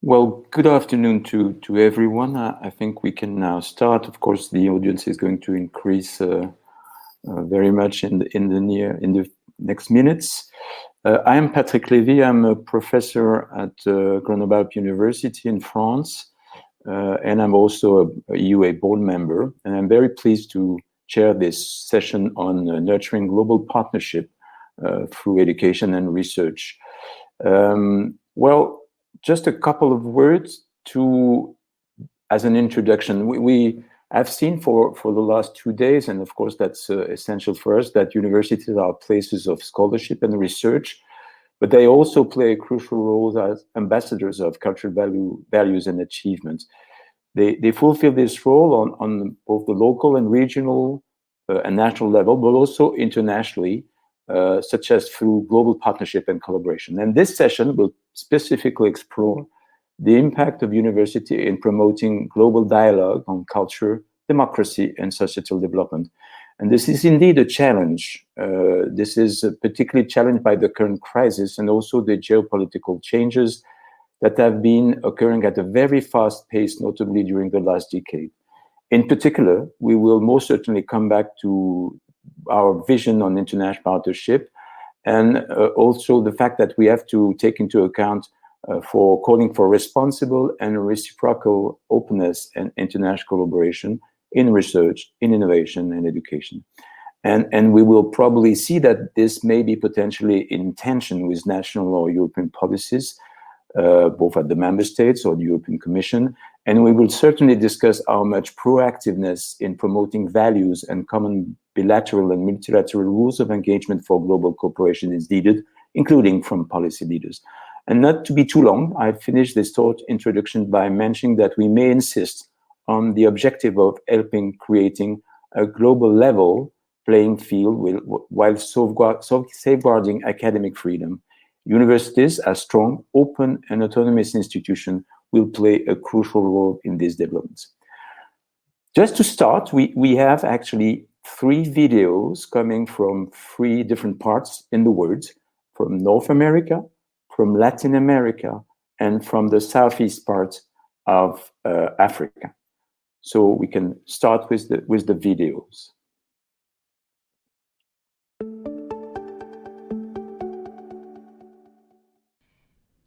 Well, good afternoon to everyone. I think we can now start. Of course, the audience is going to increase very much in the next minutes. I am Patrick Lévy. I'm a professor at Grenoble University in France, and I'm also a EUA board member. And I'm very pleased to chair this session on nurturing global partnership through education and research. Well, just a couple of words as an introduction. We have seen for the last 2 days, and of course that's essential for us, that universities are places of scholarship and research, but they also play a crucial role as ambassadors of cultural values and achievements. They fulfill this role on both the local and regional and national level, but also internationally, such as through global partnership and collaboration. And this session will specifically explore the impact of university in promoting global dialogue on culture, democracy, and societal development. And this is indeed a challenge. This is particularly challenged by the current crisis and also the geopolitical changes that have been occurring at a very fast pace, notably during the last decade. In particular, we will most certainly come back to our vision on international partnership, and also the fact that we have to take into account for calling for responsible and reciprocal openness and international collaboration in research, in innovation, and education. And we will probably see that this may be potentially in tension with national or European policies, both at the member states or the European Commission. And we will certainly discuss how much proactiveness in promoting values and common bilateral and multilateral rules of engagement for global cooperation is needed, including from policy leaders. And not to be too long, I finished this short introduction by mentioning that we may insist on the objective of helping creating a global level playing field while safeguarding academic freedom. Universities, as strong, open, and autonomous institutions, will play a crucial role in these developments. Just to start, we have actually 3 videos coming from 3 different parts in the world, from North America, from Latin America, and from the southeast part of Africa. So we can start with the videos.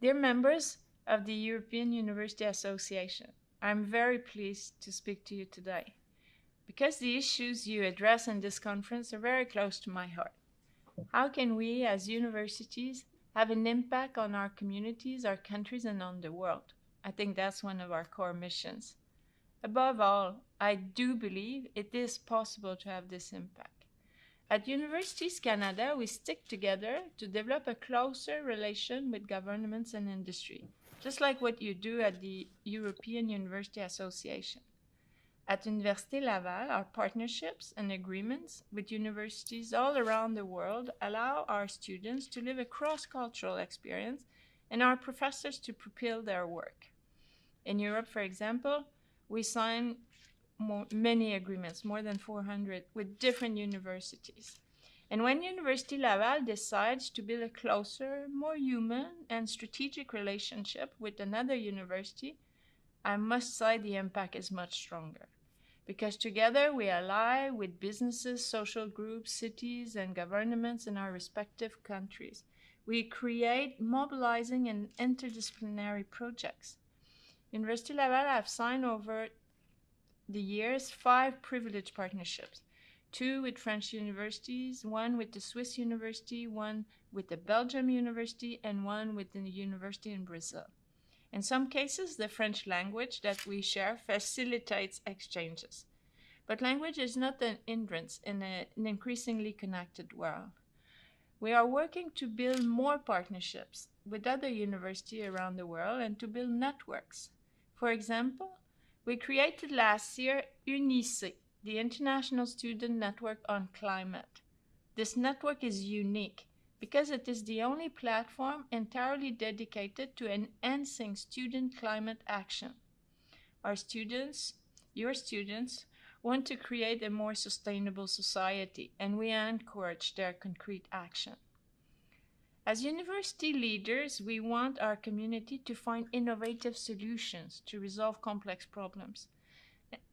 Dear members of the European University Association, I'm very pleased to speak to you today, because the issues you address in this conference are very close to my heart. How can we, as universities, have an impact on our communities, our countries, and on the world? I think that's one of our core missions. Above all, I do believe it is possible to have this impact. At Universities Canada, we stick together to develop a closer relation with governments and industry, just like what you do at the European University Association. At Université Laval, our partnerships and agreements with universities all around the world allow our students to live a cross-cultural experience and our professors to propel their work. In Europe, for example, we sign many agreements, more than 400, with different universities. And when Université Laval decides to build a closer, more human and strategic relationship with another university, I must say the impact is much stronger. Because together we ally with businesses, social groups, cities, and governments in our respective countries. We create mobilizing and interdisciplinary projects. Université Laval have signed over the years 5 privileged partnerships, 2 with French universities, 1 with the Swiss university, 1 with the Belgium university, and 1 with the university in Brazil. In some cases, the French language that we share facilitates exchanges. But language is not an hindrance in an increasingly connected world. We are working to build more partnerships with other universities around the world and to build networks. For example, we created last year UNICE, the International Student Network on Climate. This network is unique because it is the only platform entirely dedicated to enhancing student climate action. Our students, your students, want to create a more sustainable society, and we encourage their concrete action. As university leaders, we want our community to find innovative solutions to resolve complex problems.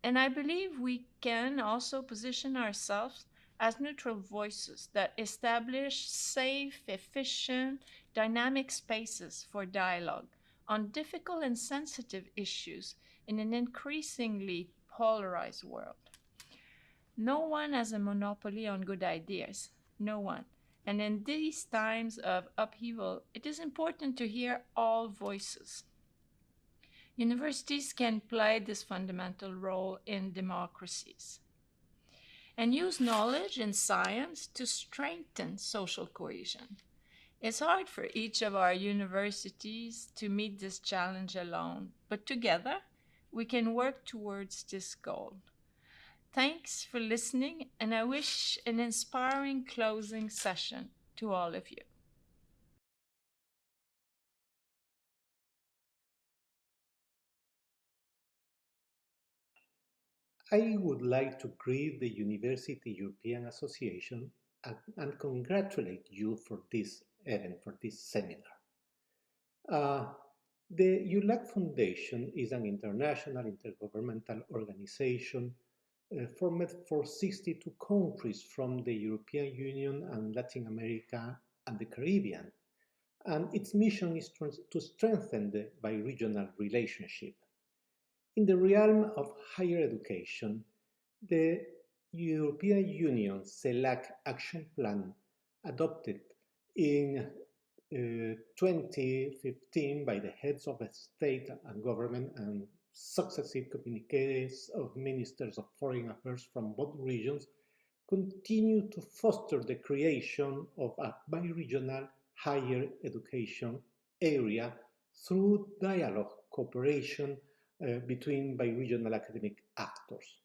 And I believe we can also position ourselves as neutral voices that establish safe, efficient, dynamic spaces for dialogue on difficult and sensitive issues in an increasingly polarized world. No one has a monopoly on good ideas. No one. And in these times of upheaval, it is important to hear all voices. Universities can play this fundamental role in democracies and use knowledge and science to strengthen social cohesion. It's hard for each of our universities to meet this challenge alone, but together we can work towards this goal. Thanks for listening, and I wish an inspiring closing session to all of you. I would like to greet the University European Association and congratulate you for this event, for this seminar. The Ulac Foundation is an international intergovernmental organization formed for 62 countries from the European Union and Latin America and the Caribbean. And its mission is to strengthen the bi-regional relationship. In the realm of higher education, the European Union CELAC Action Plan, adopted in 2015 by the heads of state and government and successive communiques of ministers of foreign affairs from both regions, continue to foster the creation of a bi-regional higher education area through dialogue, cooperation between bi-regional academic actors.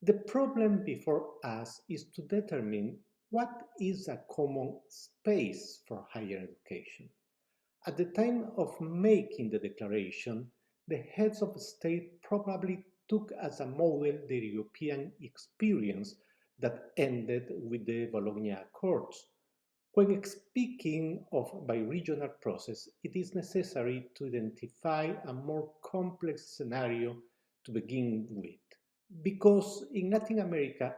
The problem before us is to determine what is a common space for higher education. At the time of making the declaration, the heads of state probably took as a model the European experience that ended with the Bologna Accords. When speaking of bi-regional process, it is necessary to identify a more complex scenario to begin with, because in Latin America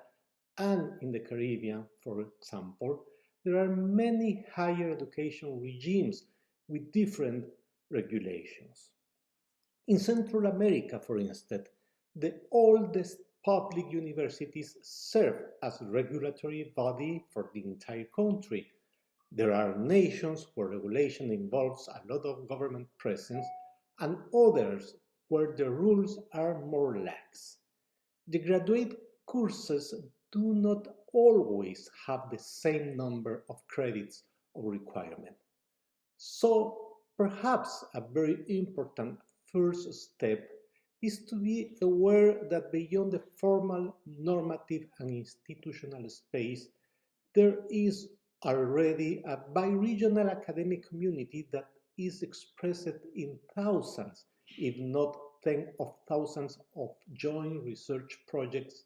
and in the Caribbean, for example, there are many higher education regimes with different regulations. In Central America, for instance, the oldest public universities serve as regulatory body for the entire country. There are nations where regulation involves a lot of government presence and others where the rules are more lax. The graduate courses do not always have the same number of credits or requirement. So perhaps a very important first step is to be aware that beyond the formal, normative and institutional space, there is already a bi-regional academic community that is expressed in thousands, if not tens of thousands of joint research projects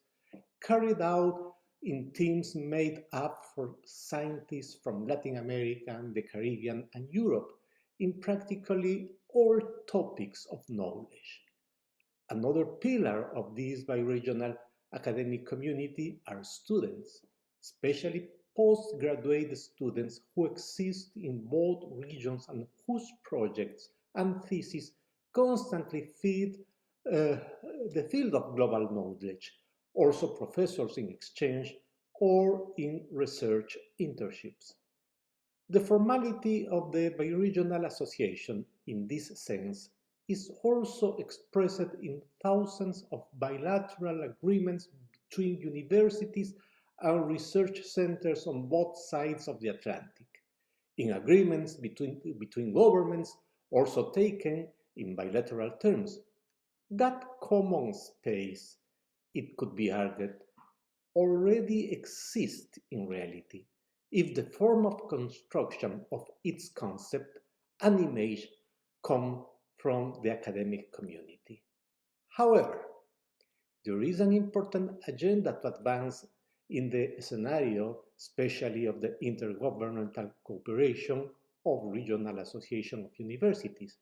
carried out in teams made up for scientists from Latin America, the Caribbean, and Europe in practically all topics of knowledge. Another pillar of this bi-regional academic community are students, especially postgraduate students who exist in both regions and whose projects and theses constantly feed the field of global knowledge, also professors in exchange or in research internships. The formality of the bi-regional association in this sense is also expressed in thousands of bilateral agreements between universities and research centers on both sides of the Atlantic, in agreements between governments also taken in bilateral terms. That common space, it could be argued, already exists in reality, if the form of construction of its concept and image come from the academic community. However, there is an important agenda to advance in the scenario especially of the intergovernmental cooperation of Regional Association of Universities.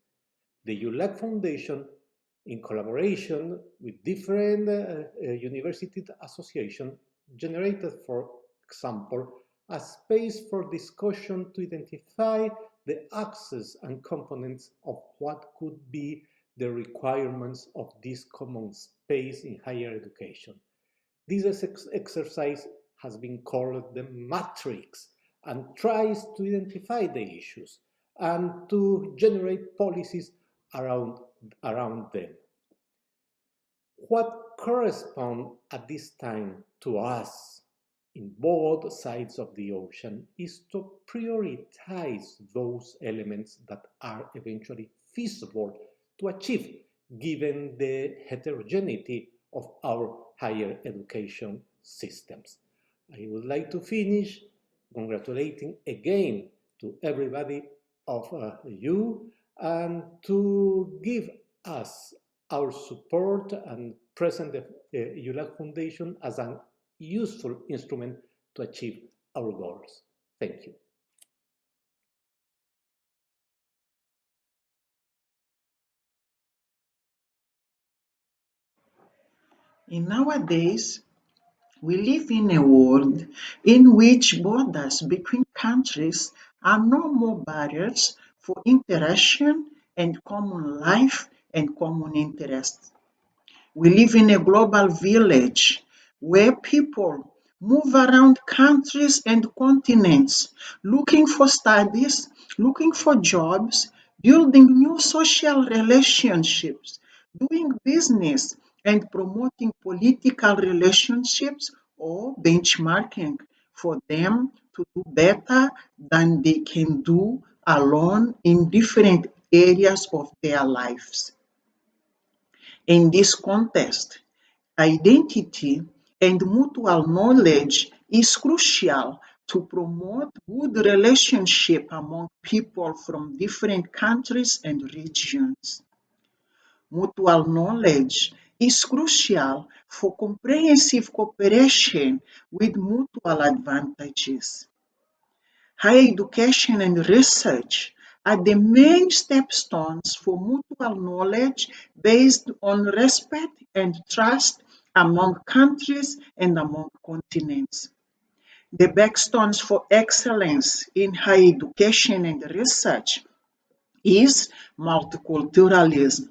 The Ulac Foundation, in collaboration with different university associations, generated, for example, a space for discussion to identify the axes and components of what could be the requirements of this common space in higher education. This exercise has been called the matrix and tries to identify the issues and to generate policies around them. What corresponds at this time to us in both sides of the ocean is to prioritize those elements that are eventually feasible to achieve given the heterogeneity of our higher education systems. I would like to finish congratulating again to everybody of you and to give us our support and present the Ulac Foundation as a useful instrument to achieve our goals. Thank you. In nowadays, we live in a world in which borders between countries are no more barriers for interaction and common life and common interests. We live in a global village where people move around countries and continents looking for studies, looking for jobs, building new social relationships, doing business, and promoting political relationships or benchmarking for them to do better than they can do alone in different areas of their lives. In this context, identity and mutual knowledge is crucial to promote good relationship among people from different countries and regions. Mutual knowledge is crucial for comprehensive cooperation with mutual advantages. Higher education and research are the main stepstones for mutual knowledge based on respect and trust among countries and among continents. The backstones for excellence in higher education and research is multiculturalism,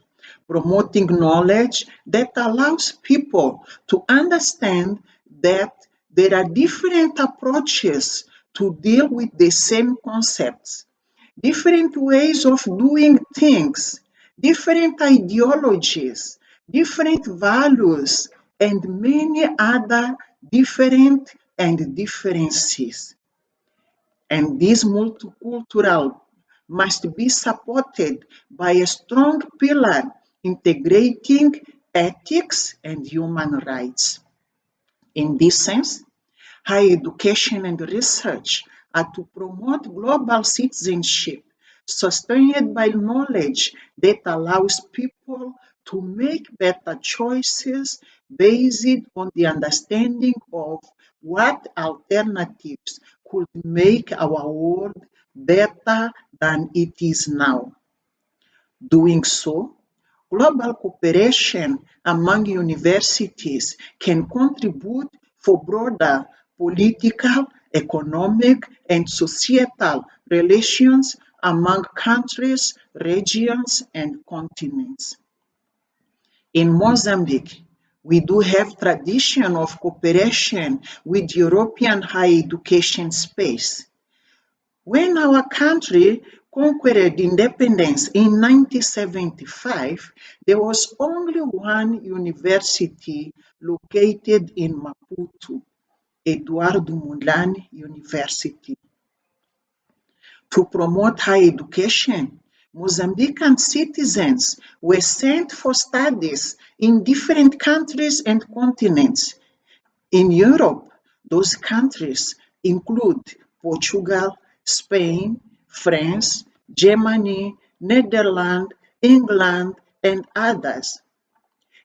promoting knowledge that allows people to understand that there are different approaches to deal with the same concepts, different ways of doing things, different ideologies, different values, and many other different and differences. And this multicultural must be supported by a strong pillar integrating ethics and human rights. In this sense, higher education and research are to promote global citizenship sustained by knowledge that allows people to make better choices based on the understanding of what alternatives could make our world better than it is now. Doing so, global cooperation among universities can contribute for broader political, economic, and societal relations among countries, regions, and continents. In Mozambique, we do have tradition of cooperation with European higher education space. When our country conquered independence in 1975, there was only one university located in Maputo, Eduardo Mondlane University. To promote higher education, Mozambican citizens were sent for studies in different countries and continents. In Europe, those countries include Portugal, Spain, France, Germany, Netherlands, England, and others.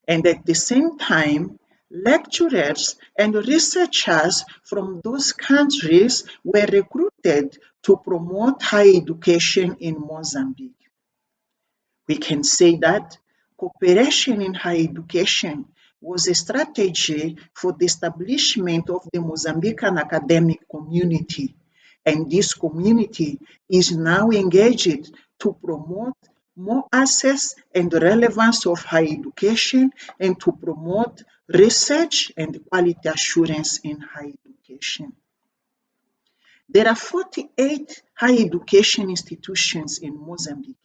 And at the same time, lecturers and researchers from those countries were recruited to promote higher education in Mozambique. We can say that cooperation in higher education was a strategy for the establishment of the Mozambican academic community, and this community is now engaged to promote more access and relevance of higher education and to promote research and quality assurance in higher education. There are 48 higher education institutions in Mozambique,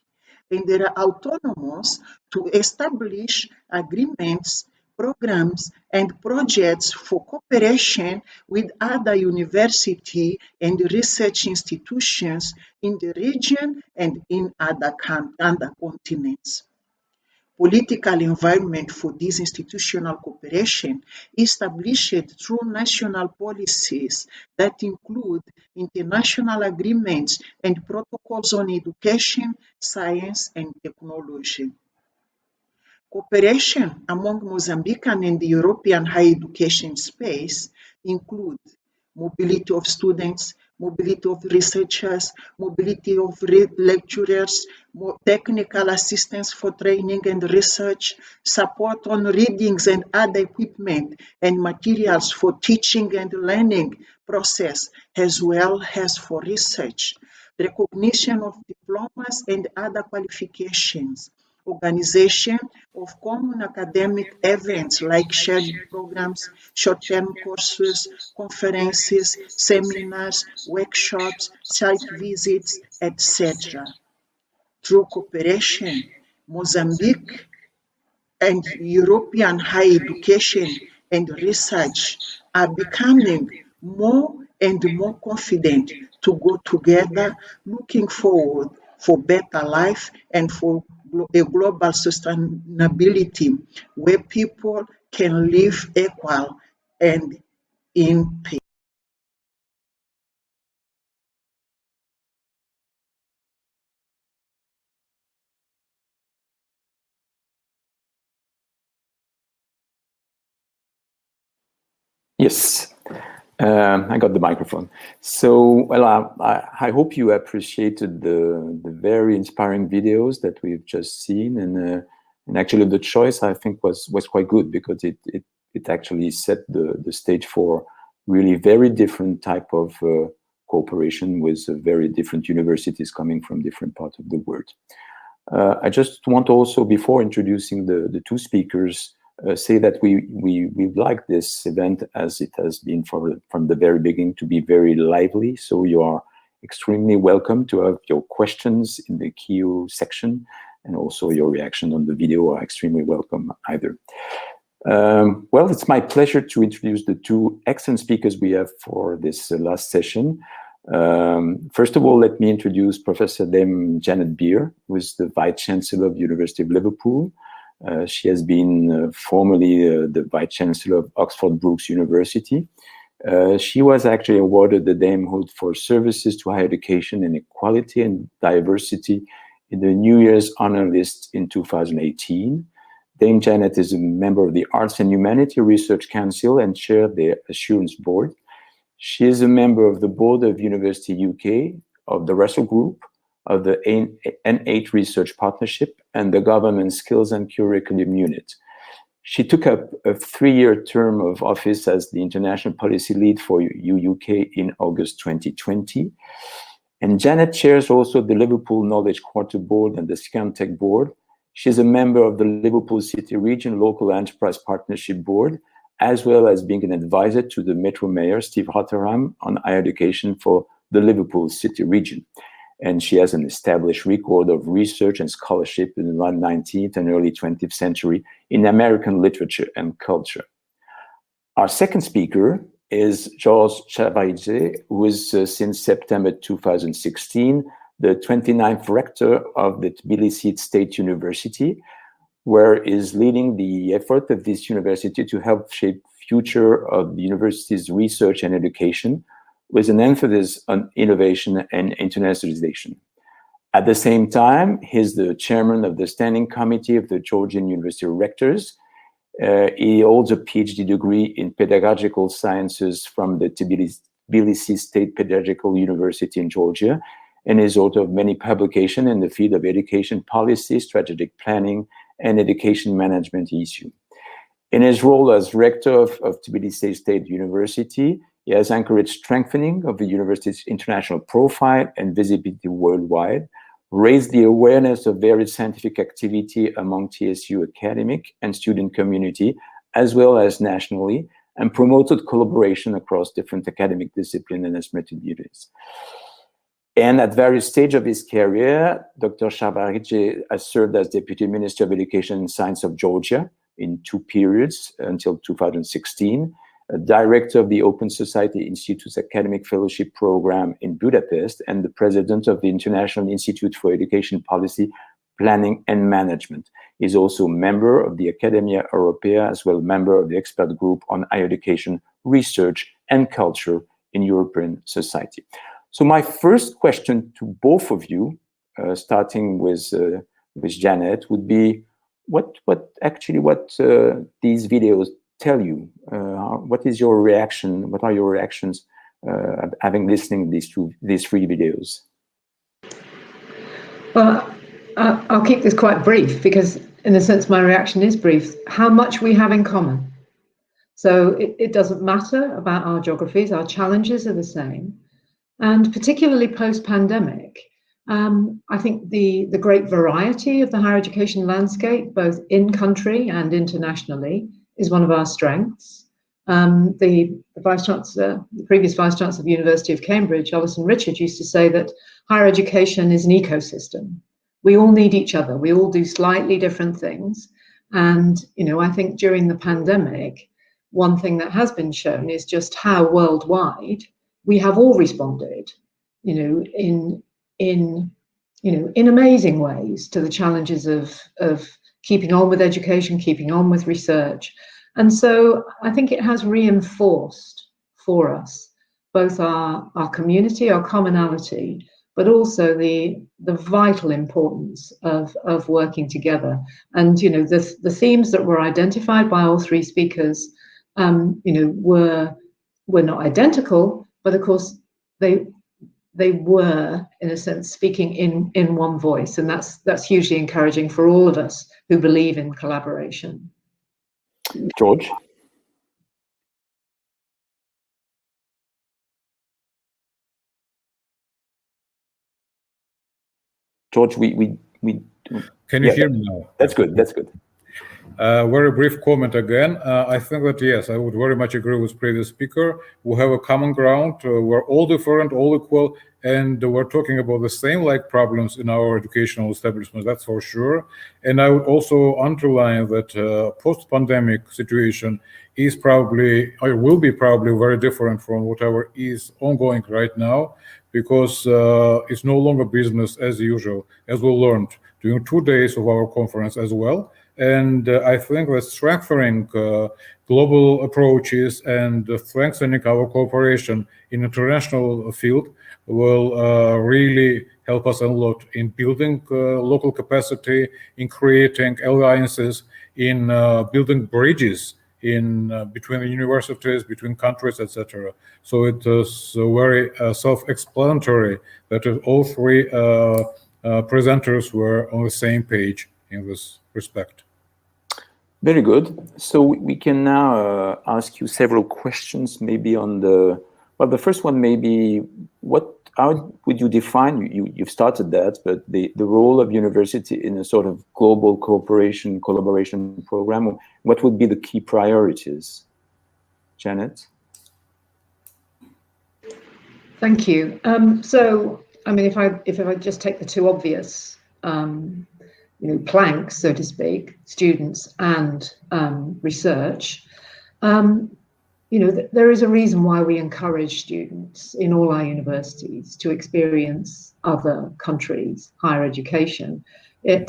and they are autonomous to establish agreements, programs, and projects for cooperation with other university and research institutions in the region and in other continents. Political environment for this institutional cooperation is established through national policies that include international agreements and protocols on education, science, and technology. Cooperation among Mozambican and the European higher education space include mobility of students, mobility of researchers, mobility of lecturers, technical assistance for training and research, support on readings and other equipment and materials for teaching and learning process, as well as for research, recognition of diplomas and other qualifications, organization of common academic events like shared programs, short-term courses, conferences, seminars, workshops, site visits, etc. Through cooperation, Mozambique and European higher education and research are becoming more and more confident to go together, looking forward for better life and for a global sustainability where people can live equal and in peace. Yes, I got the microphone. So, well, I hope you appreciated the very inspiring videos that we've just seen, and actually the choice I think was quite good because it actually set the stage for really very different type of cooperation with very different universities coming from different parts of the world. I just want also, before introducing the two speakers, say that we like this event as it has been from the very beginning to be very lively. So you are extremely welcome to have your questions in the Q section, and also your reaction on the video are extremely welcome either. Well, it's my pleasure to introduce the two excellent speakers we have for this last session. First of all, let me introduce Professor Dame Janet Beer, who is the Vice Chancellor of the University of Liverpool. She has been formerly the Vice Chancellor of Oxford Brookes University. She was actually awarded the Damehood for services to higher education and equality and diversity in the New Year's Honor List in 2018. Dame Janet is a member of the Arts and Humanity Research Council and chairs the Assurance Board. She is a member of the Board of University UK, of the Russell Group, of the N8 Research Partnership, and the Government Skills and Curriculum Unit. She took up a 3-year term of office as the International Policy Lead for UUK in August 2020. And Janet chairs also the Liverpool Knowledge Quarter Board and the Scientech Board. She's a member of the Liverpool City Region Local Enterprise Partnership Board, as well as being an advisor to the Metro Mayor, Steve Rotherham, on higher education for the Liverpool City Region. And she has an established record of research and scholarship in the 19th and early 20th century in American literature and culture. Our second speaker is George Chavaishi, who is since September 2016 the 29th rector of the Tbilisi State University, where is leading the effort of this university to help shape future of the university's research and education, with an emphasis on innovation and internationalization. At the same time, he's the chairman of the Standing Committee of the Georgian University Rectors. He holds a PhD degree in pedagogical sciences from the Tbilisi State Pedagogical University in Georgia, and is author of many publications in the field of education policy, strategic planning, and education management issue. In his role as rector of Tbilisi State University, he has encouraged strengthening of the university's international profile and visibility worldwide, raised the awareness of various scientific activity among TSU academic and student community, as well as nationally, and promoted collaboration across different academic disciplines and responsibilities. And at various stages of his career, Dr. Chavaishi has served as Deputy Minister of Education and Science of Georgia in 2 periods until 2016, Director of the Open Society Institute's Academic Fellowship Program in Budapest, and the President of the International Institute for Education Policy, Planning and Management. He's also a member of the Academia Europaea, as well as member of the expert group on higher education, research, and culture in European society. So my first question to both of you, starting with Janet, would be what these videos tell you? What is your reaction? What are your reactions having listening to these 3 videos? Well, I'll keep this quite brief because, in a sense, my reaction is brief. How much we have in common. So it doesn't matter about our geographies. Our challenges are the same. And particularly post-pandemic, I think the great variety of the higher education landscape, both in country and internationally, is one of our strengths. The Vice Chancellor, the previous Vice Chancellor of the University of Cambridge, Alison Richard, used to say that higher education is an ecosystem. We all need each other. We all do slightly different things. And, I think during the pandemic, one thing that has been shown is just how worldwide we have all responded, in amazing ways to the challenges of keeping on with education, keeping on with research. And so I think it has reinforced for us both our community, our commonality, but also the vital importance of working together. And the themes that were identified by all 3 speakers, were not identical, but of course they were, in a sense, speaking in one voice, and that's hugely encouraging for all of us who believe in collaboration. George? George, we Can you hear me now? That's good. That's good. Very brief comment again. I think that, yes, I would very much agree with previous speaker. We have a common ground. We're all different, all equal, and we're talking about the same problems in our educational establishment, that's for sure. And I would also underline that post-pandemic situation is probably, or will be probably, very different from whatever is ongoing right now, because it's no longer business as usual, as we learned during 2 days of our conference as well. And I think that strengthening global approaches and strengthening our cooperation in international field will really help us a lot in building local capacity, in creating alliances, in building bridges in between the universities, between countries, etc. So it is very self-explanatory that all 3 presenters were on the same page in this respect. Very good. So we can now ask you several questions, maybe on the first one, maybe how would you define, you've started that, but the role of university in a sort of global collaboration program? What would be the key priorities? Janet? Thank you. So, I mean, if I just take the 2 obvious planks, so to speak, students and research, there is a reason why we encourage students in all our universities to experience other countries' higher education. They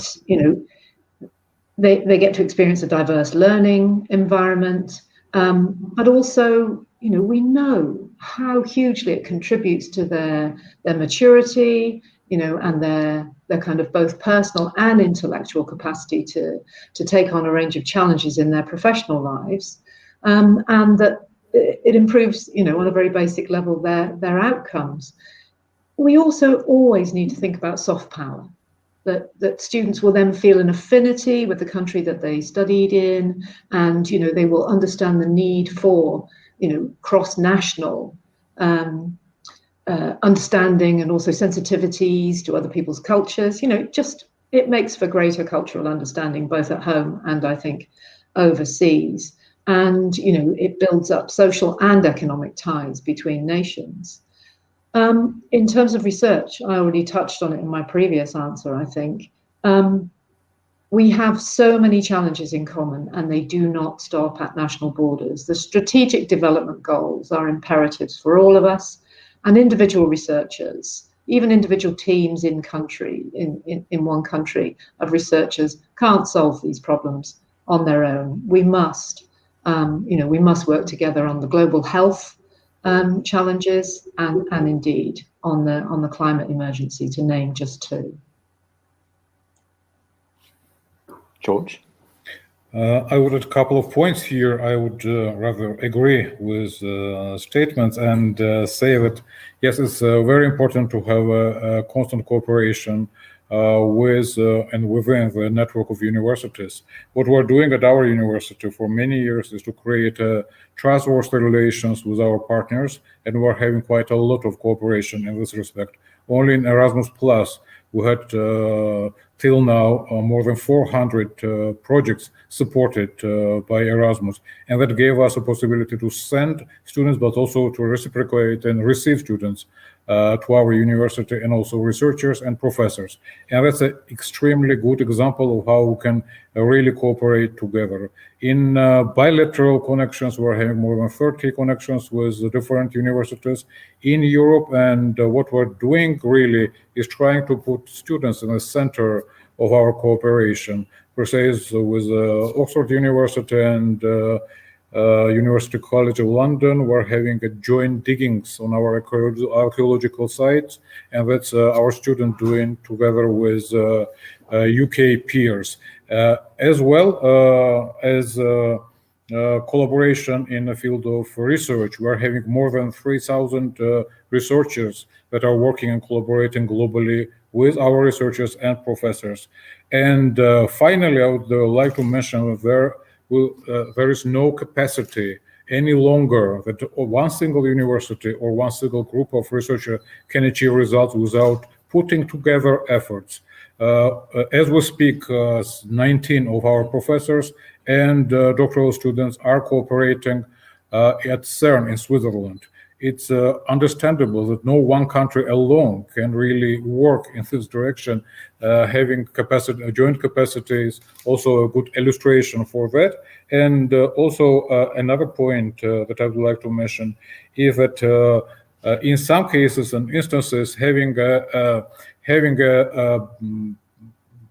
get to experience a diverse learning environment, but also, we know how hugely it contributes to their maturity, and their kind of both personal and intellectual capacity to take on a range of challenges in their professional lives, and that it improves, on a very basic level, their outcomes. We also always need to think about soft power, that students will then feel an affinity with the country that they studied in, and they will understand the need for cross-national understanding and also sensitivities to other people's cultures. It makes for greater cultural understanding both at home and I think overseas, and it builds up social and economic ties between nations. In terms of research, I already touched on it in my previous answer, I think. We have so many challenges in common, and they do not stop at national borders. The strategic development goals are imperatives for all of us, and individual researchers, even individual teams in one country of researchers can't solve these problems on their own. We must work together on the global health challenges and indeed on the climate emergency, to name just two. George? I would add a couple of points here. I would rather agree with statements and say that, yes, it's very important to have a constant cooperation with and within the network of universities. What we're doing at our university for many years is to create trustworthy relations with our partners, and we're having quite a lot of cooperation in this respect. Only in Erasmus Plus, we had till now more than 400 projects supported by Erasmus, and that gave us a possibility to send students, but also to reciprocate and receive students to our university, and also researchers and professors. And that's an extremely good example of how we can really cooperate together. In bilateral connections, we're having more than 30 connections with different universities in Europe, and what we're doing really is trying to put students in the center of our cooperation. Per se, with Oxford University and University College of London, we're having a joint diggings on our archaeological sites, and that's our student doing together with UK peers, as well as collaboration in the field of research. We're having more than 3,000 researchers that are working and collaborating globally with our researchers and professors. And finally, I would like to mention that there is no capacity any longer that one single university or one single group of researchers can achieve results without putting together efforts. As we speak, 19 of our professors and doctoral students are cooperating at CERN in Switzerland. It's understandable that no one country alone can really work in this direction. Having joint capacity is also a good illustration for that. And also another point that I would like to mention is that in some cases and instances, having a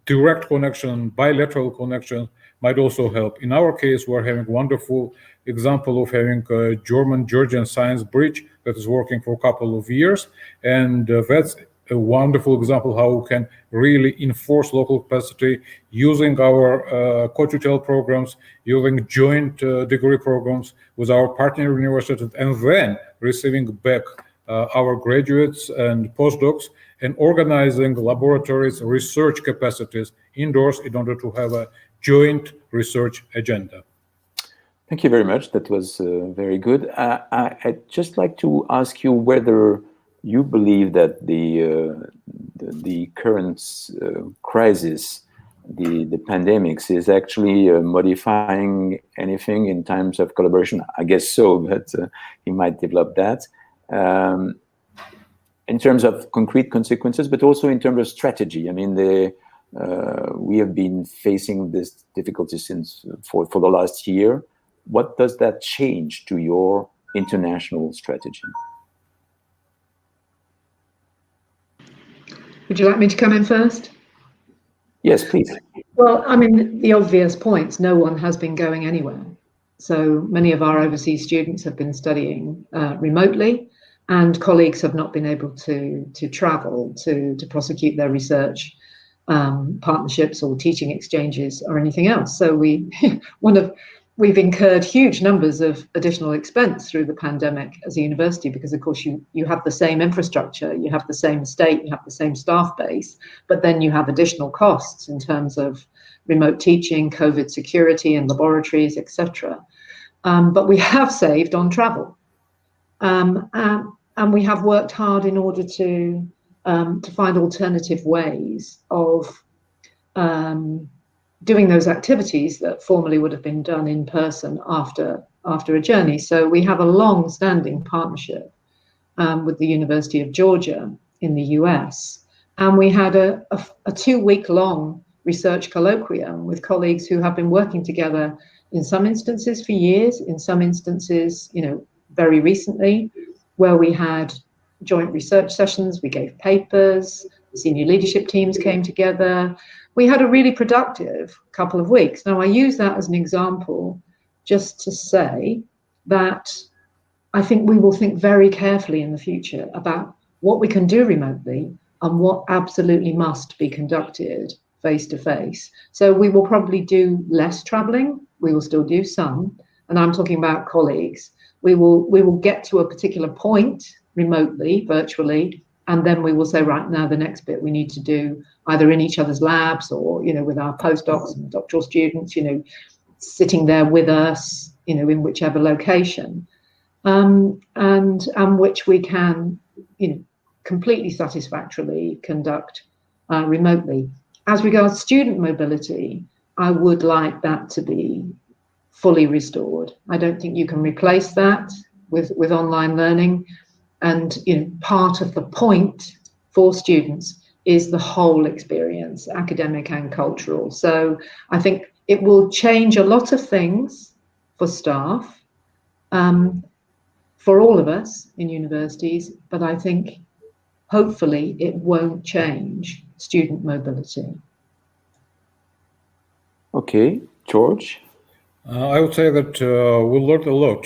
direct connection, bilateral connection might also help. In our case, we're having wonderful example of having a German-Georgian science bridge that is working for a couple of years, and that's a wonderful example how we can really enforce local capacity using our co-tutel programs, using joint degree programs with our partner universities, and then receiving back our graduates and postdocs and organizing laboratories, research capacities indoors in order to have a joint research agenda. Thank you very much. That was very good. I'd just like to ask you whether you believe that the current crisis, the pandemics, is actually modifying anything in terms of collaboration. I guess so, but you might develop that. In terms of concrete consequences, but also in terms of strategy. I mean, we have been facing this difficulty for the last year. What does that change to your international strategy? Would you like me to come in first? Yes, please. Well, I mean, the obvious points, no one has been going anywhere. So many of our overseas students have been studying remotely, and colleagues have not been able to travel to prosecute their research partnerships or teaching exchanges or anything else. So we've incurred huge numbers of additional expense through the pandemic as a university, because of course you have the same infrastructure, you have the same estate, you have the same staff base, but then you have additional costs in terms of remote teaching, COVID security in laboratories, etc. But we have saved on travel, and we have worked hard in order to find alternative ways of doing those activities that formerly would have been done in person after a journey. So we have a long-standing partnership with the University of Georgia in the US, and we had a 2-week-long research colloquium with colleagues who have been working together in some instances for years, in some instances, very recently, where we had joint research sessions, we gave papers, senior leadership teams came together. We had a really productive couple of weeks. Now, I use that as an example just to say that I think we will think very carefully in the future about what we can do remotely and what absolutely must be conducted face-to-face. So we will probably do less traveling. We will still do some, and I'm talking about colleagues. We will get to a particular point remotely, virtually, and then we will say, right, now the next bit we need to do either in each other's labs or, with our postdocs and doctoral students, sitting there with us, in whichever location, and which we can, completely satisfactorily conduct remotely. As regards student mobility, I would like that to be fully restored. I don't think you can replace that with online learning. And part of the point for students is the whole experience, academic and cultural. So I think it will change a lot of things for staff, for all of us in universities, but I think hopefully it won't change student mobility. Okay, George? I would say that we learned a lot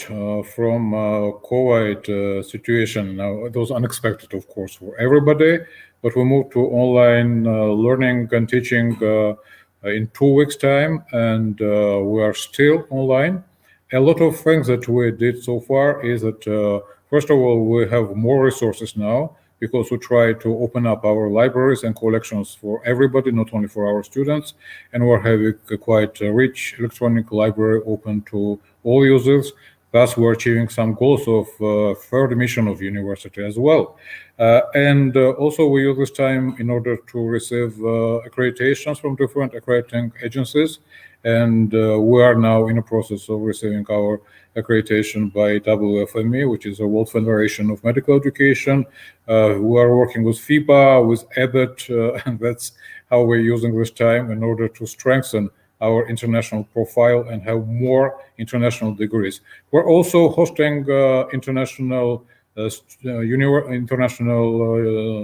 from COVID situation. Now, it was unexpected, of course, for everybody, but we moved to online learning and teaching in 2 weeks' time, and we are still online. A lot of things that we did so far is that, first of all, we have more resources now, because we try to open up our libraries and collections for everybody, not only for our students. And we're having a quite rich electronic library open to all users. Thus, we're achieving some goals of third mission of university as well. And also we use this time in order to receive accreditations from different accrediting agencies. And we are now in a process of receiving our accreditation by WFME, which is a World Federation of Medical Education. We are working with FIBA, with EBIT, and that's how we're using this time in order to strengthen our international profile and have more international degrees. We're also hosting international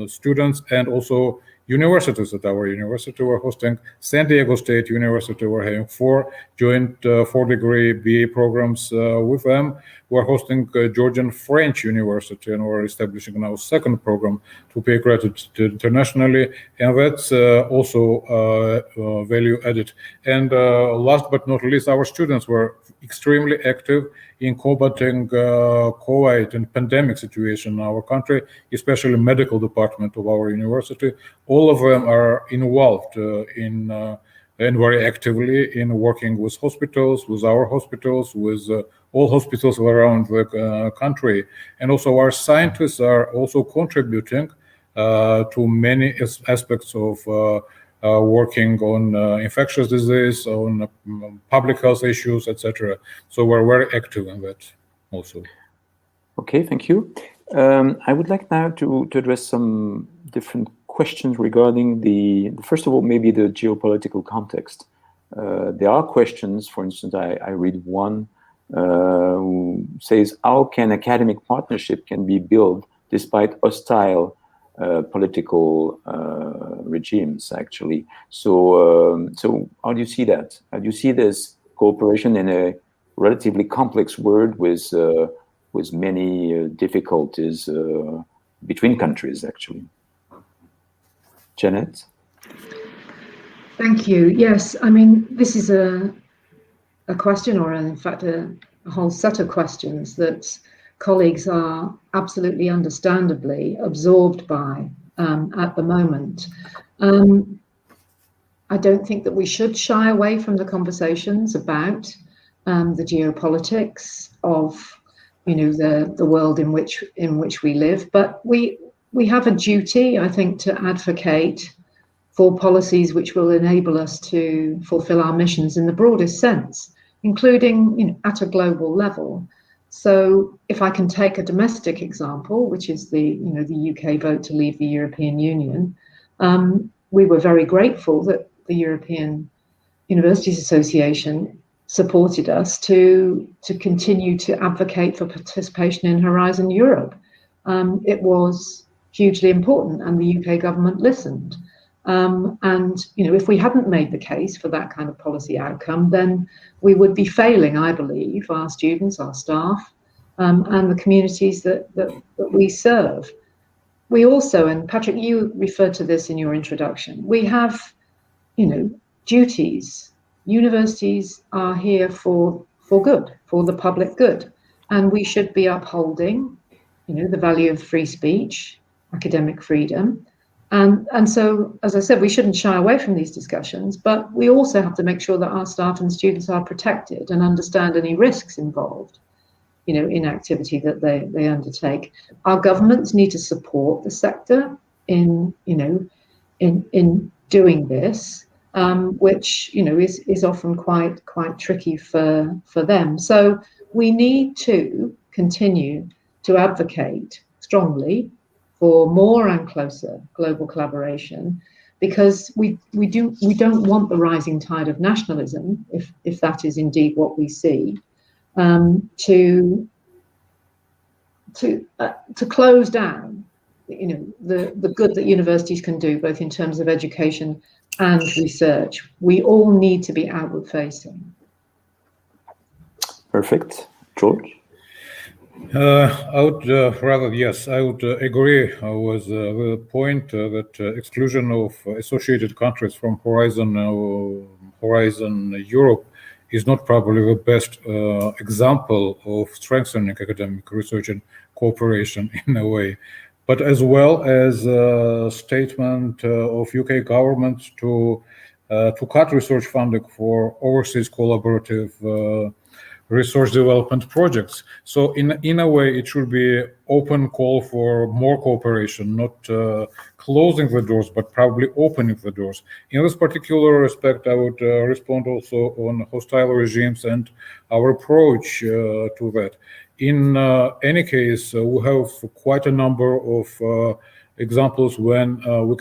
students and also universities at our university. We're hosting San Diego State University. We're having 4 joint 4-degree BA programs with them. We're hosting Georgian French University, and we're establishing now a 2nd program to be accredited internationally, and that's also value added. And last but not least, our students were extremely active in combating COVID and pandemic situation in our country, especially medical department of our university. All of them are involved and very actively in working with hospitals, with our hospitals, with all hospitals around the country. And also our scientists are also contributing to many aspects of working on infectious disease, on public health issues, etc. So we're very active in that also. Okay, thank you. I would like now to address some different questions regarding first of all, maybe the geopolitical context. There are questions, for instance, I read one who says, how can academic partnership can be built despite hostile political regimes, actually? So how do you see that? How do you see this cooperation in a relatively complex world with with many difficulties between countries, actually. Janet? Thank you. Yes, I mean, this is a question, or in fact a whole set of questions that colleagues are absolutely understandably absorbed by at the moment. I don't think that we should shy away from the conversations about the geopolitics of, you know, the world in which we live, but we have a duty, I think, to advocate for policies which will enable us to fulfill our missions in the broadest sense, including, you know, at a global level. So if I can take a domestic example, which is the UK vote to leave the European Union, we were very grateful that the European Universities Association supported us to continue to advocate for participation in Horizon Europe. It was hugely important, and the UK government listened. And, you know, if we hadn't made the case for that kind of policy outcome, then we would be failing, I believe, our students, our staff, and the communities that we serve. We also, and Patrick, you referred to this in your introduction, we have, you know, duties. Universities are here for good, for the public good, and we should be upholding, you know, the value of free speech, academic freedom. And so, as I said, we shouldn't shy away from these discussions, but we also have to make sure that our staff and students are protected and understand any risks involved, you know, in activity that they undertake. Our governments need to support the sector in, you know, in doing this, which, you know, is often quite tricky for them. So we need to continue to advocate strongly for more and closer global collaboration, because we don't want the rising tide of nationalism, if that is indeed what we see, to close down, you know, the good that universities can do, both in terms of education and research. We all need to be outward facing. Perfect. George? I would I would agree with the point that exclusion of associated countries from Horizon Europe is not probably the best example of strengthening academic research and cooperation in a way, but as well as a statement of UK government to cut research funding for overseas collaborative research development projects. So in a way, it should be open call for more cooperation, not closing the doors, but probably opening the doors. In this particular respect, I would respond also on hostile regimes and our approach to that. In any case, we have quite a number of examples when we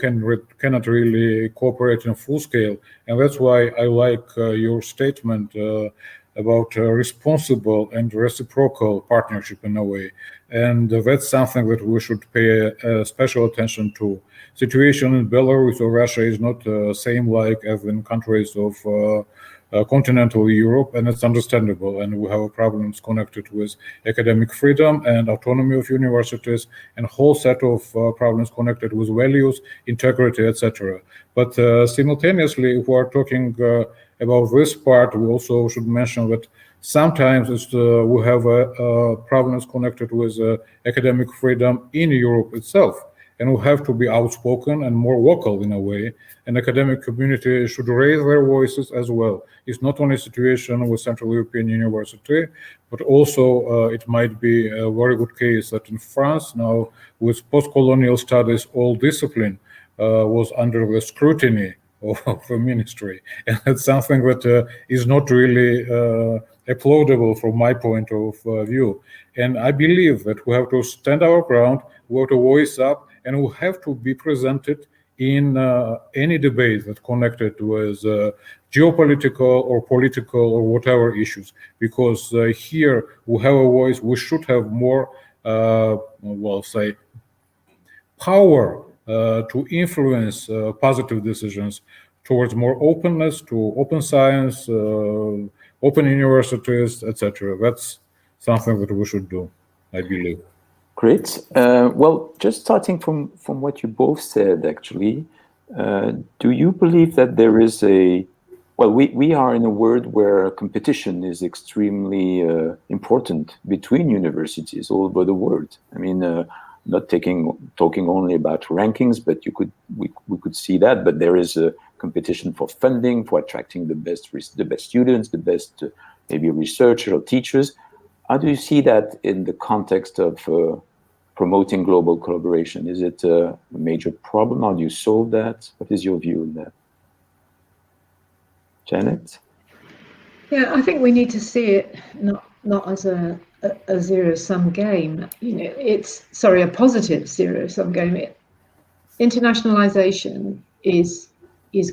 cannot really cooperate in full scale. And that's why I like your statement about responsible and reciprocal partnership in a way. And that's something that we should pay special attention to. Situation in Belarus or Russia is not the same like as in countries of continental Europe, and it's understandable. And we have problems connected with academic freedom and autonomy of universities, and a whole set of problems connected with values, integrity, etc. But simultaneously, if we are talking about this part, we also should mention that sometimes we have problems connected with academic freedom in Europe itself, and we have to be outspoken and more vocal in a way, and academic community should raise their voices as well. It's not only a situation with Central European University, but also it might be a very good case that in France now, with post-colonial studies, all discipline was under the scrutiny of the ministry, and that's something that is not really applaudable from my point of view. And I believe that we have to stand our ground, we have to voice up, and we have to be presented in any debate that connected with geopolitical or political or whatever issues, because here we have a voice. We should have more, say, power to influence positive decisions towards more openness, to open science, open universities, etc. That's something that we should do. I believe. Great. Well, just starting from what you both said, actually, do you believe that there is we are in a world where competition is extremely important between universities all over the world. I mean, not talking only about rankings, but we could see that. But there is a competition for funding, for attracting the best students, the best maybe researchers or teachers. How do you see that in the context of promoting global collaboration? Is it a major problem? How do you solve that? What is your view on that? Janet? Yeah, I think we need to see it not as a zero-sum game. You know, a positive zero-sum game. Internationalization is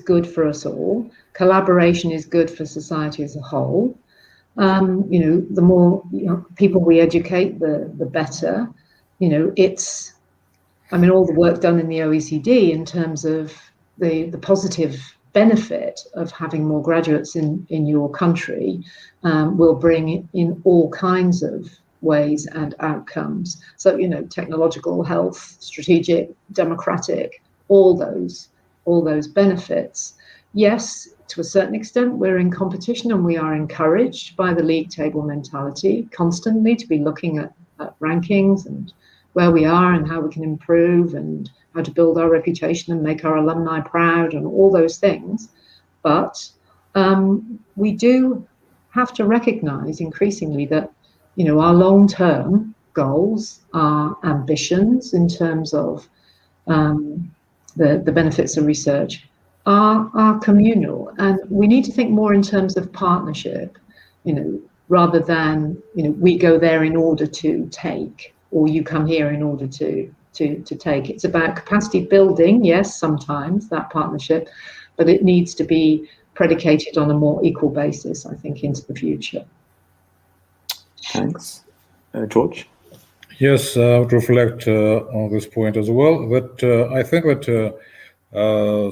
good for us all. Collaboration is good for society as a whole. You know, the more people we educate, the better. You know, all the work done in the OECD in terms of the positive benefit of having more graduates in your country will bring in all kinds of ways and outcomes. So, you know, technological, health, strategic, democratic, all those benefits. Yes, to a certain extent, we're in competition, and we are encouraged by the league table mentality constantly to be looking at rankings and where we are and how we can improve and how to build our reputation and make our alumni proud and all those things. But we do have to recognize increasingly that, you know, our long-term goals, our ambitions in terms of the benefits of research are communal, and we need to think more in terms of partnership, you know, rather than, you know, we go there in order to take, or you come here in order to take. It's about capacity building, yes, sometimes that partnership, but it needs to be predicated on a more equal basis, I think, into the future. Thanks. George? Yes, I would reflect on this point as well. But I think that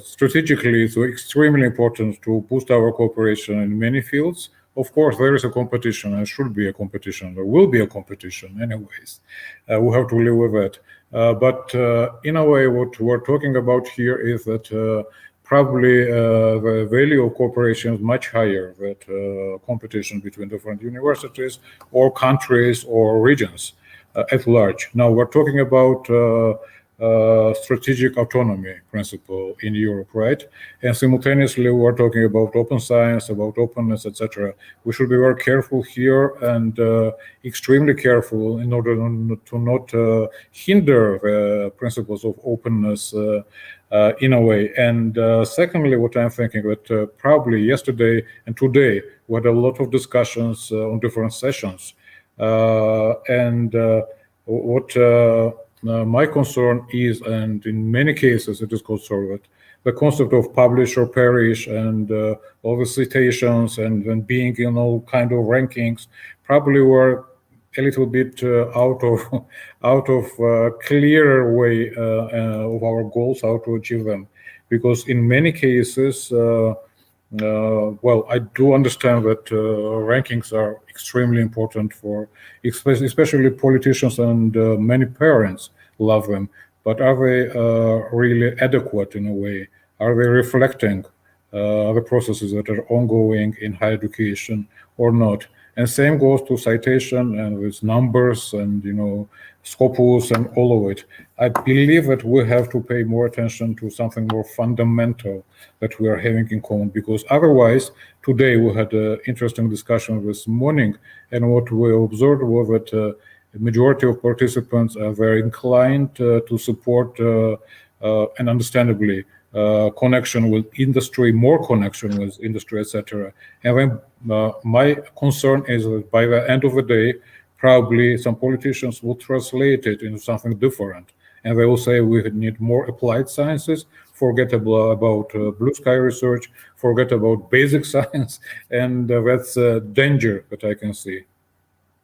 strategically, it's extremely important to boost our cooperation in many fields. Of course, there is a competition, and should be a competition. There will be a competition anyways. We have to live with it. But in a way, what we're talking about here is that probably the value of cooperation is much higher than competition between different universities or countries or regions at large. Now, we're talking about strategic autonomy principle in Europe, right? And simultaneously, we're talking about open science, about openness, etc. We should be very careful here and extremely careful in order to not hinder the principles of openness in a way. And secondly, what I'm thinking that probably yesterday and today we had a lot of discussions on different sessions. My concern is, and in many cases it is conservative, the concept of publish or perish and all the citations and being in all kind of rankings probably were a little bit out of clearer way of our goals, how to achieve them, because in many cases. Well, I do understand that rankings are extremely important for, especially politicians, and many parents love them. But are they really adequate in a way? Are they reflecting the processes that are ongoing in higher education or not? And same goes to citation and with numbers and, you know, Scopus and all of it. I believe that we have to pay more attention to something more fundamental that we are having in common, because otherwise, today we had an interesting discussion this morning, and what we observed was that the majority of participants are very inclined to support, and understandably, connection with industry, more connection with industry, etc. And then my concern is that by the end of the day, probably some politicians will translate it into something different. And they will say we need more applied sciences, forget about blue sky research, forget about basic science, and that's a danger that I can see.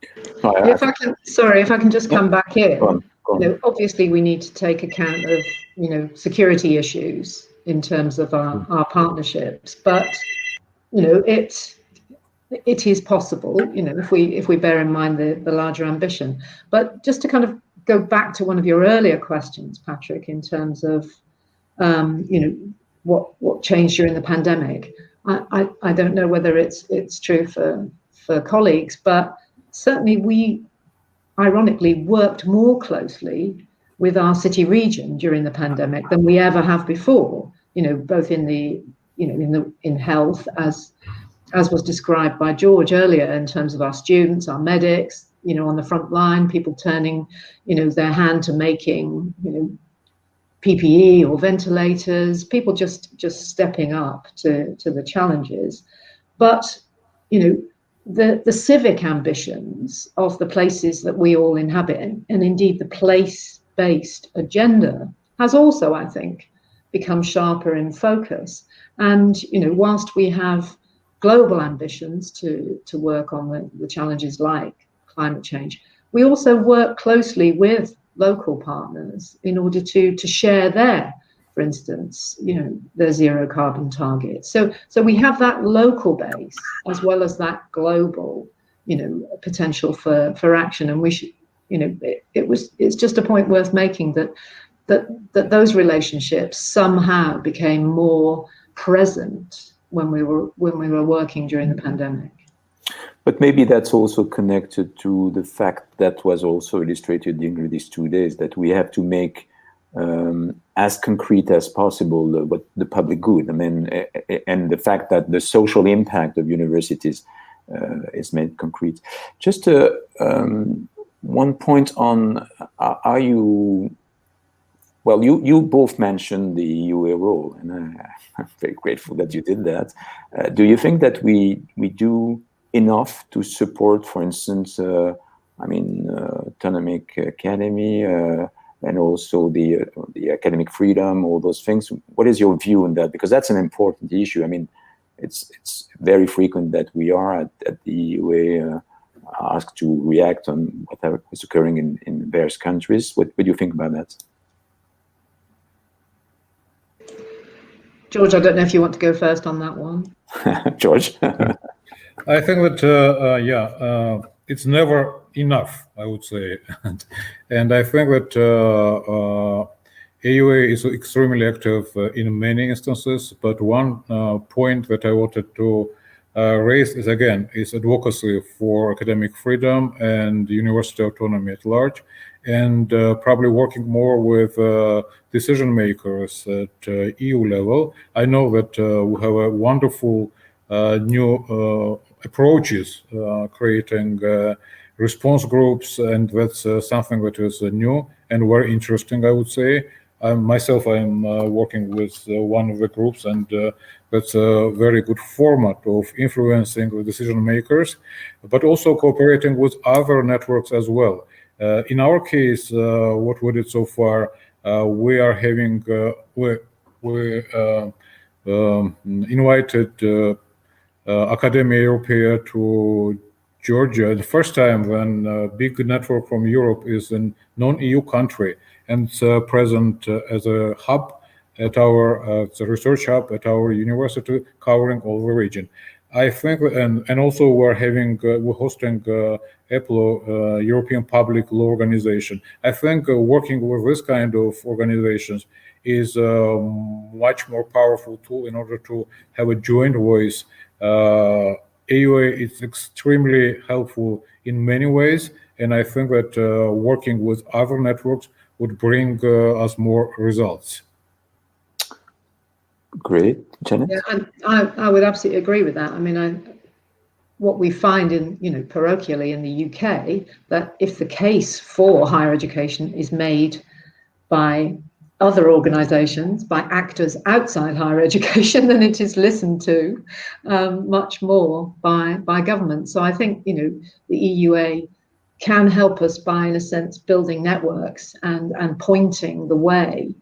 If I can just come back in. Go on. You know, obviously, we need to take account of, you know, security issues in terms of our partnerships. But, you know, it is possible, if we bear in mind the larger ambition. But just to kind of go back to one of your earlier questions, Patrick, in terms of what changed during the pandemic. I don't know whether it's true for colleagues, but certainly we ironically worked more closely with our city region during the pandemic than we ever have before, both in health, as was described by George earlier, in terms of our students, our medics, on the front line, people turning, their hand to making, PPE or ventilators, people just stepping up to the challenges. But, the civic ambitions of the places that we all inhabit, and indeed the place-based agenda, has also, I think, become sharper in focus. And, whilst we have global ambitions to work on the challenges like climate change, we also work closely with local partners in order to share their, for instance, their zero carbon targets. So we have that local base as well as that global, potential for action. And we should, it's just a point worth making that those relationships somehow became more present when we were working during the pandemic. But maybe that's also connected to the fact that was also illustrated during these 2 days, that we have to make as concrete as possible what the public good. I mean, and the fact that the social impact of universities is made concrete. Just one point on, are you, well, you both mentioned the EUA role, and I'm very grateful that you did that. Do you think that we do enough to support, for instance, autonomic academy and also the academic freedom, all those things? What is your view on that? Because that's an important issue. I mean, it's very frequent that we are at the EUA asked to react on whatever is occurring in various countries. What do you think about that? George, I don't know if you want to go first on that one. George? I think that, it's never enough, I would say. And I think that EUA is extremely active in many instances, but one point that I wanted to raise is advocacy for academic freedom and university autonomy at large, and probably working more with decision makers at EU level. I know that we have a wonderful new approaches creating response groups, and that's something that is new and very interesting, I would say. Myself, I'm working with one of the groups, and that's a very good format of influencing the decision makers, but also cooperating with other networks as well. In our case, what we did so far, we are having, we invited Academia Europaea to Georgia, the first time when a big network from Europe is in non-EU country, and it's present as a hub at our it's a research hub at our university, covering all the region. I think, and also we're hosting EPLO, European Public Law Organization. I think working with this kind of organizations is a much more powerful tool in order to have a joint voice. EUA is extremely helpful in many ways, and I think that working with other networks would bring us more results. Great, Janet? Yeah, I would absolutely agree with that. I mean, what we find in, parochially in the UK, that if the case for higher education is made by other organizations, by actors outside higher education, then it is listened to much more by government. So I think, the EUA can help us by, in a sense, building networks and pointing the way,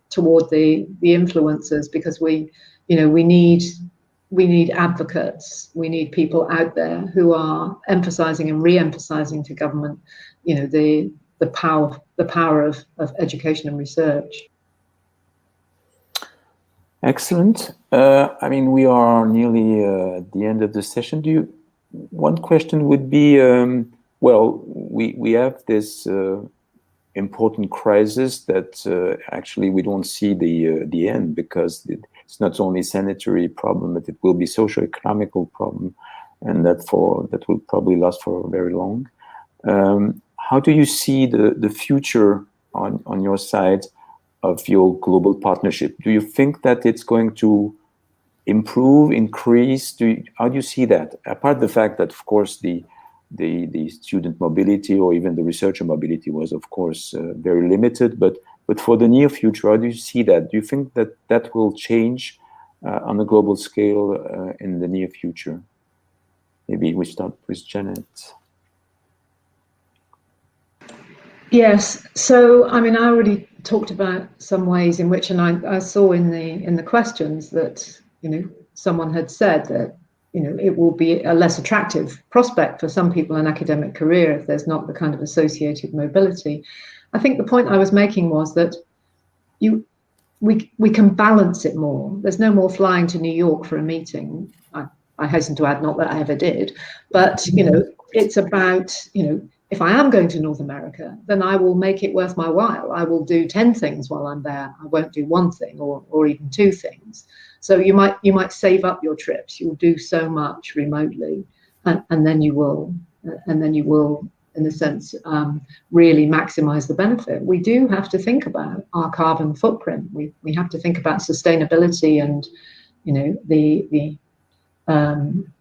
toward the influencers, because we need advocates, we need people out there who are emphasizing and re-emphasizing to government, the power of education and research. Excellent. I mean, we are nearly at the end of the session. One question would be, well, we have this important crisis that actually we don't see the end, because it's not only sanitary problem, but it will be socio-economical problem, and that will probably last for very long. How do you see the future on your side of your global partnership? Do you think that it's going to improve, increase? How do you see that? Apart the fact that, of course, the student mobility or even the researcher mobility was, of course, very limited, but for the near future, how do you see that? Do you think that will change on a global scale in the near future? Maybe we start with Janet. Yes. So, I mean, I already talked about some ways in which, and I saw in the questions that, someone had said that, it will be a less attractive prospect for some people in academic career if there's not the kind of associated mobility. I think the point I was making was that we can balance it more. There's no more flying to New York for a meeting. I hasten to add, not that I ever did, but it's about, if I am going to North America, then I will make it worth my while. I will do 10 things while I'm there. I won't do one thing or even 2 things. So you might save up your trips. You'll do so much remotely, and then you will, in a sense, really maximize the benefit. We do have to think about our carbon footprint. We have to think about sustainability and,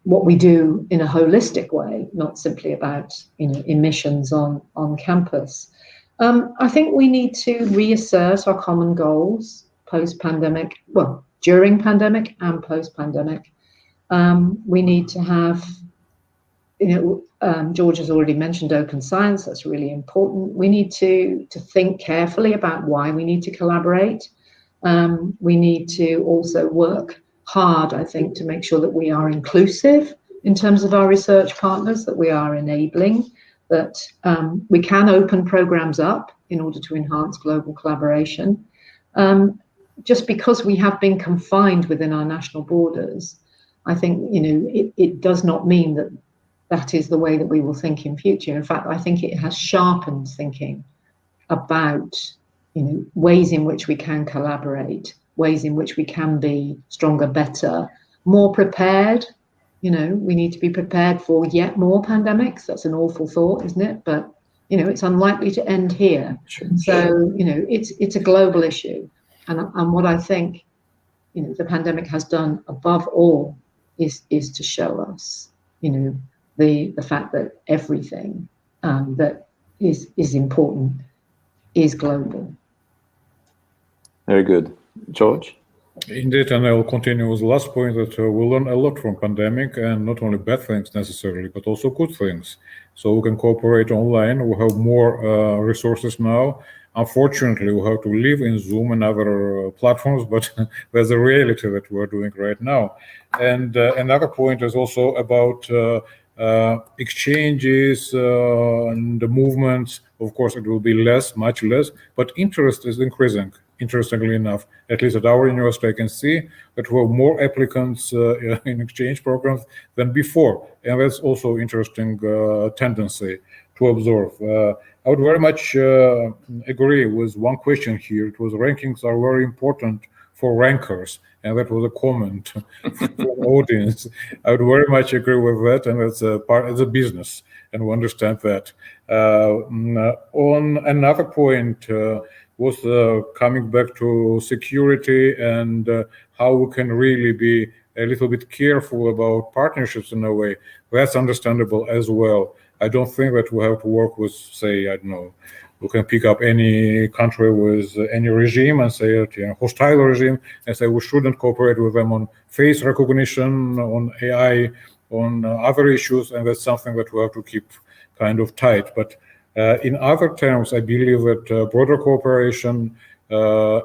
what we do in a holistic way, not simply about emissions on campus. I think we need to reassert our common goals post-pandemic, well, during pandemic and post-pandemic. We need to have, George has already mentioned open science. That's really important. We need to think carefully about why we need to collaborate. We need to also work hard, I think, to make sure that we are inclusive in terms of our research partners, that we are enabling, that we can open programs up in order to enhance global collaboration. Just because we have been confined within our national borders, I think, it does not mean that is the way that we will think in future. In fact, I think it has sharpened thinking about, ways in which we can collaborate, ways in which we can be stronger, better, more prepared. We need to be prepared for yet more pandemics. That's an awful thought, isn't it? But, it's unlikely to end here. Sure. So, it's a global issue. And what I think, the pandemic has done above all is to show us, the fact that everything that is important is global. Very good. George? Indeed, and I will continue with the last point that we learn a lot from pandemic, and not only bad things necessarily, but also good things. So we can cooperate online. We have more resources now. Unfortunately, we have to live in Zoom and other platforms, but there's a reality that we're doing right now. And another point is also about exchanges and the movements. Of course, it will be less, much less, but interest is increasing. Interestingly enough, at least at our university, I can see that we have more applicants in exchange programs than before. And that's also interesting tendency to observe. I would very much agree with one question here. It was rankings are very important for rankers, and that was a comment from the audience. I would very much agree with that, and that's a part of the business, and we understand that. On another point, was coming back to security and how we can really be a little bit careful about partnerships in a way. That's understandable as well. I don't think that we have to work with, say, I don't know, we can pick up any country with any regime and say, hostile regime, and say we shouldn't cooperate with them on face recognition, on AI, on other issues, and that's something that we have to keep kind of tight. But in other terms, I believe that broader cooperation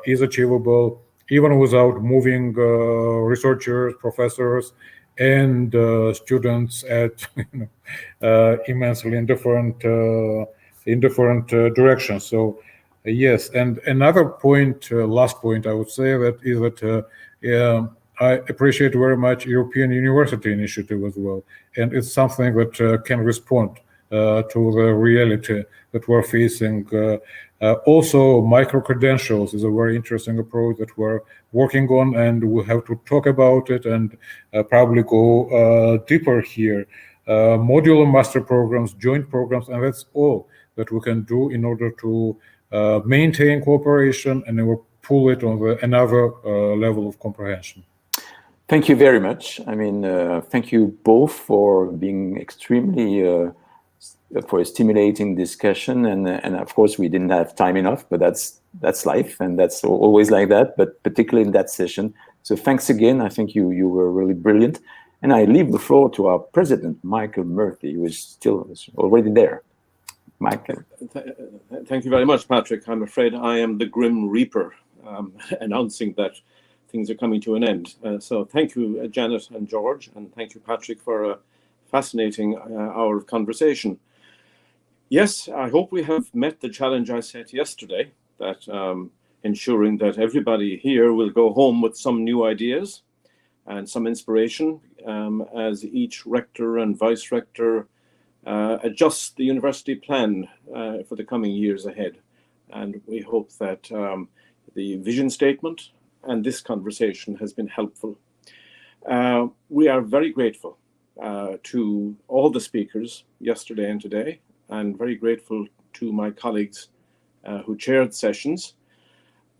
is achievable even without moving researchers, professors, and students at immensely in different directions. So yes, and another point, last point, I would say that is that I appreciate very much European University Initiative as well, and it's something that can respond to the reality that we're facing. Also, micro-credentials is a very interesting approach that we're working on, and we'll have to talk about it and probably go deeper here. Modular master programs, joint programs, and that's all that we can do in order to maintain cooperation and then pull it on another level of comprehension. Thank you very much. I mean, thank you both for being extremely for a stimulating discussion, and of course we didn't have time enough, but that's life, and that's always like that. But particularly in that session, so thanks again. I think you were really brilliant, and I leave the floor to our president, Michael Murphy, who is already there. Michael. Thank you very much, Patrick. I'm afraid I am the Grim Reaper, announcing that things are coming to an end. So thank you, Janet and George, and thank you, Patrick, for a fascinating hour of conversation. Yes, I hope we have met the challenge I set yesterday, that ensuring that everybody here will go home with some new ideas and some inspiration as each rector and vice rector adjusts the university plan for the coming years ahead. And we hope that the vision statement and this conversation has been helpful. We are very grateful to all the speakers yesterday and today, and very grateful to my colleagues who chaired sessions.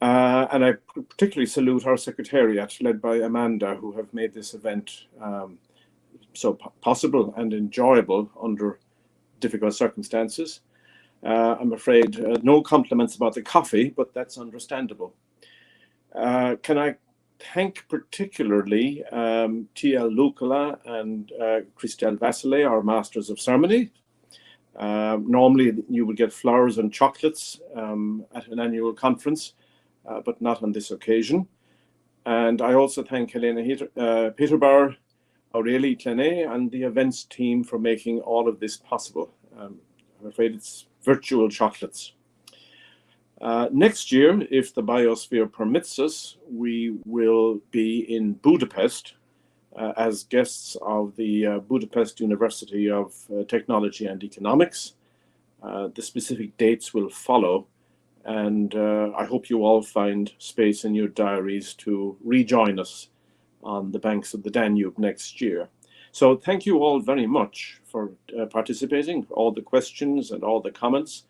And I particularly salute our secretariat, led by Amanda, who have made this event so possible and enjoyable under difficult circumstances. I'm afraid no compliments about the coffee, but that's understandable. Can I thank particularly Tia Lukala and Christelle Vasile, our Masters of Ceremony. Normally you would get flowers and chocolates at an annual conference, but not on this occasion. And I also thank Helena Peterbauer, Aurélie Klenet, and the events team for making all of this possible. I'm afraid it's virtual chocolates. Next year, if the biosphere permits us, we will be in Budapest as guests of the Budapest University of Technology and Economics. The specific dates will follow, and I hope you all find space in your diaries to rejoin us on the banks of the Danube next year. So thank you all very much for participating, all the questions and all the comments.